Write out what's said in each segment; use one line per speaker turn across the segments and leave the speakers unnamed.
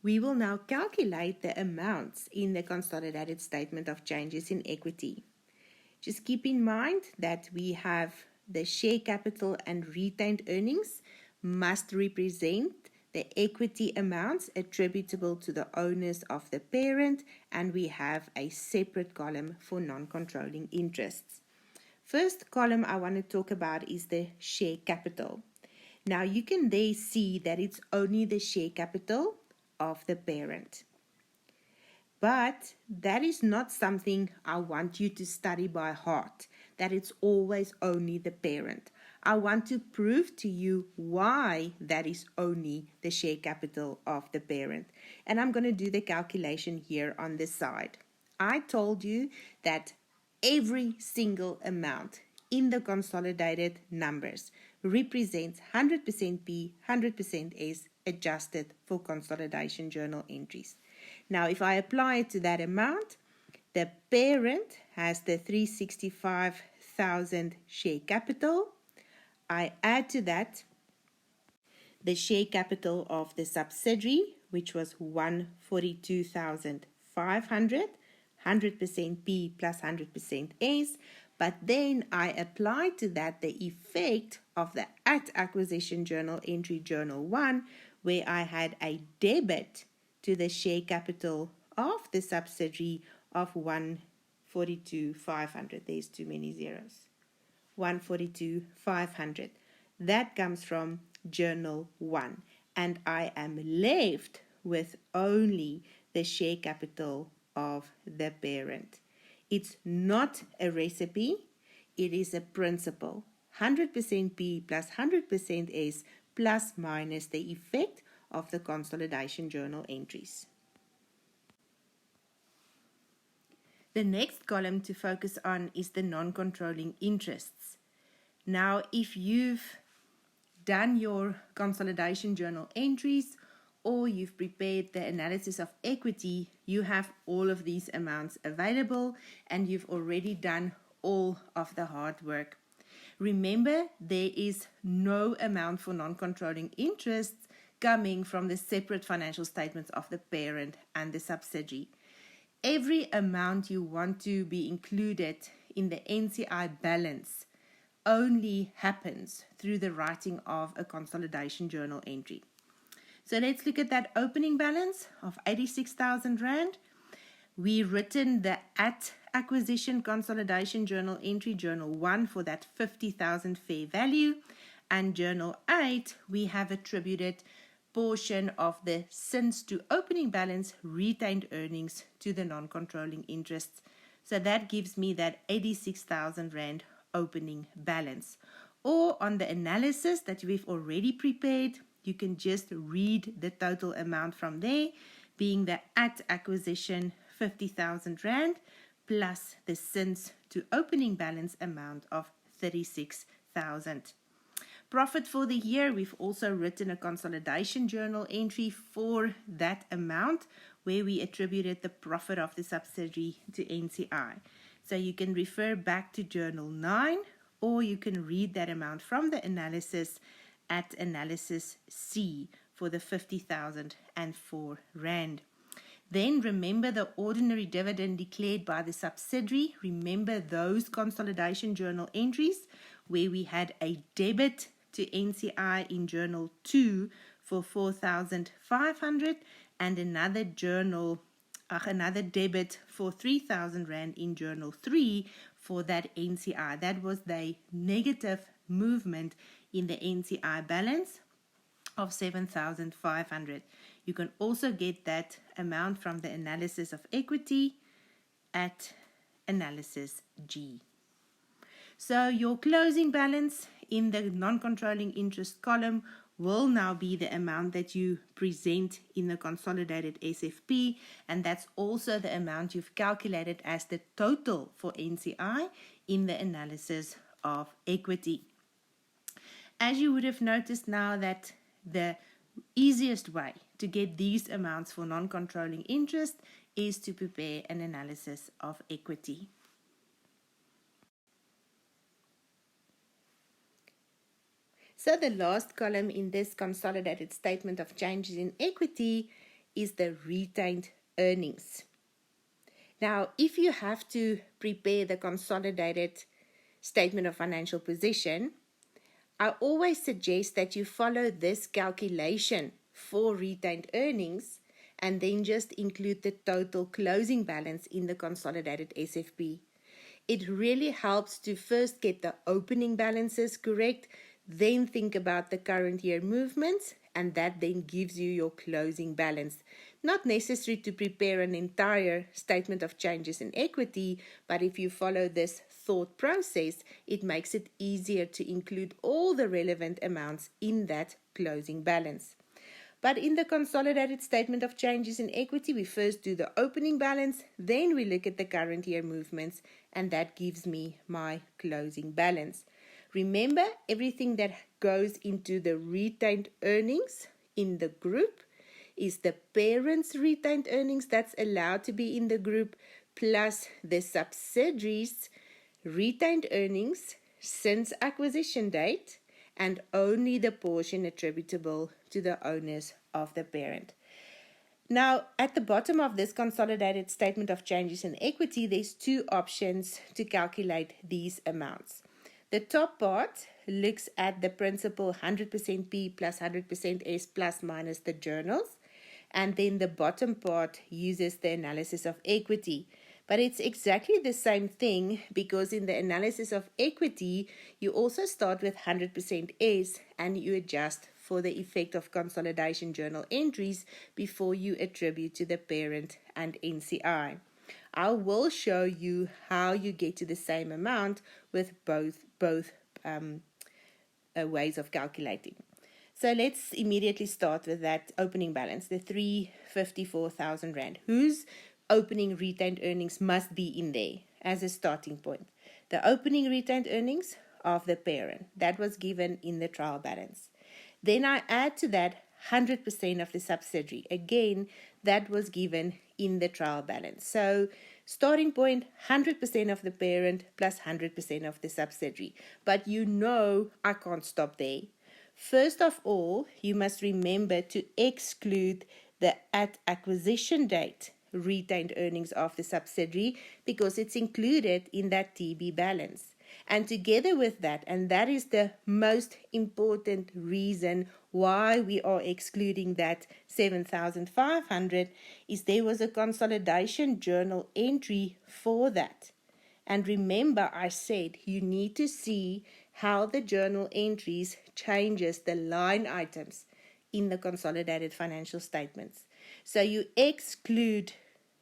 We will now calculate the amounts in the consolidated statement of changes in equity. Just keep in mind that we have the share capital and retained earnings must represent the equity amounts attributable to the owners of the parent, and we have a separate column for non-controlling interests. First column I want to talk about is the share capital. Now you can there see that it's only the share capital of the parent. But that is not something I want you to study by heart, that it's always only the parent. I want to prove to you why that is only the share capital of the parent. And I'm going to do the calculation here on this side. I told you that every single amount in the consolidated numbers represents 100% P, 100% S adjusted for consolidation journal entries. Now, if I apply it to that amount, the parent has the 365,000 share capital. I add to that the share capital of the subsidiary, which was 142,500, 100% P plus 100% S. But then I apply to that the effect of the at acquisition journal entry journal 1, where I had a debit to the share capital of the subsidiary of 142,500. There's too many zeros. 142,500. That comes from journal 1. And I am left with only the share capital of the parent. It's not a recipe, it is a principle. 100% P plus 100% S plus minus the effect of the consolidation journal entries. The next column to focus on is the non-controlling interests. Now, if you've done your consolidation journal entries or you've prepared the analysis of equity, you have all of these amounts available and you've already done all of the hard work. Remember, there is no amount for non-controlling interests coming from the separate financial statements of the parent and the subsidiary. Every amount you want to be included in the NCI balance only happens through the writing of a consolidation journal entry. So let's look at that opening balance of 86,000 Rand. We've written the at acquisition consolidation journal entry, journal 1, for that 50,000 fair value. And journal 8, we have attributed portion of the since to opening balance retained earnings to the non-controlling interests. So that gives me that 86,000 Rand opening balance. Or on the analysis that we've already prepared, you can just read the total amount from there, being the at acquisition 50,000 Rand plus the since to opening balance amount of 36,000. Profit for the year, we've also written a consolidation journal entry for that amount where we attributed the profit of the subsidiary to NCI. So you can refer back to journal 9 or you can read that amount from the analysis at analysis C for the 50,004 Rand. Then remember the ordinary dividend declared by the subsidiary. Remember those consolidation journal entries where we had a debit to NCI in journal 2 for 4,500 and another debit for 3,000 Rand in journal 3 for that NCI. That was the negative movement in the NCI balance of 7,500. You can also get that amount from the analysis of equity at analysis G. So your closing balance in the non-controlling interest column will now be the amount that you present in the consolidated SFP, and that's also the amount you've calculated as the total for NCI in the analysis of equity. As you would have noticed now that the easiest way to get these amounts for non-controlling interest is to prepare an analysis of equity. So the last column in this consolidated statement of changes in equity is the retained earnings. Now, if you have to prepare the consolidated statement of financial position, I always suggest that you follow this calculation for retained earnings and then just include the total closing balance in the consolidated SFP. It really helps to first get the opening balances correct, then think about the current year movements, and that then gives you your closing balance. Not necessary to prepare an entire statement of changes in equity, but if you follow this thought process, it makes it easier to include all the relevant amounts in that closing balance. But in the consolidated statement of changes in equity, we first do the opening balance, then we look at the current year movements, and that gives me my closing balance. Remember, everything that goes into the retained earnings in the group is the parent's retained earnings that's allowed to be in the group, plus the subsidiaries' retained earnings since acquisition date, and only the portion attributable to the owners of the parent. Now, at the bottom of this consolidated statement of changes in equity, there's two options to calculate these amounts. The top part looks at the principal 100% P plus 100% S plus minus the journals, and then the bottom part uses the analysis of equity. But it's exactly the same thing, because in the analysis of equity, you also start with 100% S and you adjust for the effect of consolidation journal entries before you attribute to the parent and NCI. I will show you how you get to the same amount with both ways of calculating. So let's immediately start with that opening balance, the 354,000 Rand. Whose opening retained earnings must be in there as a starting point? The opening retained earnings of the parent. That was given in the trial balance. Then I add to that 100% of the subsidiary. Again, that was given in the trial balance. So starting point, 100% of the parent plus 100% of the subsidiary. But you know I can't stop there. First of all, you must remember to exclude the at acquisition date retained earnings of the subsidiary, because it's included in that TB balance. And together with that, and that is the most important reason why we are excluding that 7,500, is there was a consolidation journal entry for that. And remember, I said you need to see how the journal entries changes the line items in the consolidated financial statements. So you exclude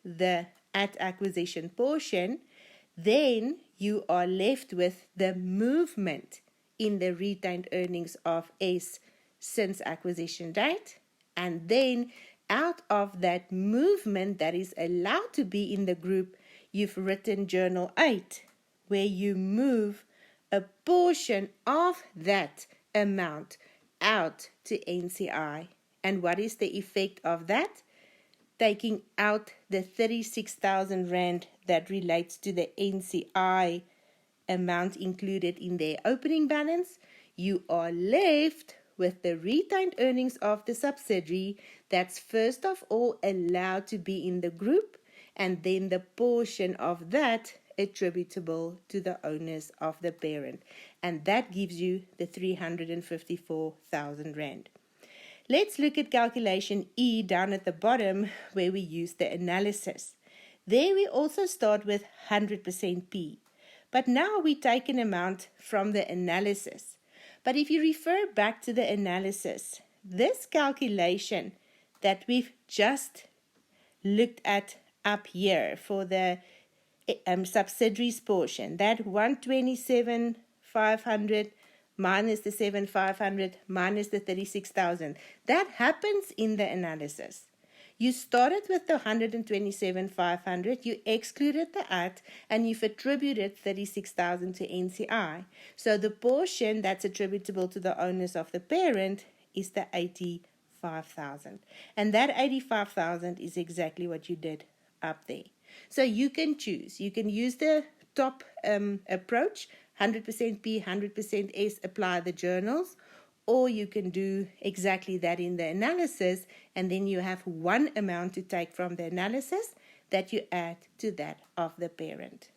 the at acquisition portion, then you are left with the movement in the retained earnings of S since acquisition date, and then out of that movement that is allowed to be in the group, you've written Journal 8, where you move a portion of that amount out to NCI. And what is the effect of that? Taking out the 36,000 Rand that relates to the NCI amount included in their opening balance, you are left with the retained earnings of the subsidiary that's first of all allowed to be in the group, and then the portion of that attributable to the owners of the parent. And that gives you the 354,000 Rand. Let's look at calculation E down at the bottom, where we use the analysis. There we also start with 100% P. But now we take an amount from the analysis. But if you refer back to the analysis, this calculation that we've just looked at up here for the subsidiaries portion, that 127,500 minus the 7,500 minus the 36,000, that happens in the analysis. You started with the 127,500, you excluded the at, and you've attributed 36,000 to NCI. So the portion that's attributable to the owners of the parent is the 85,000. And that 85,000 is exactly what you did up there. So you can choose. You can use the top approach, 100% P, 100% S, apply the journals, or you can do exactly that in the analysis, and then you have one amount to take from the analysis that you add to that of the parent.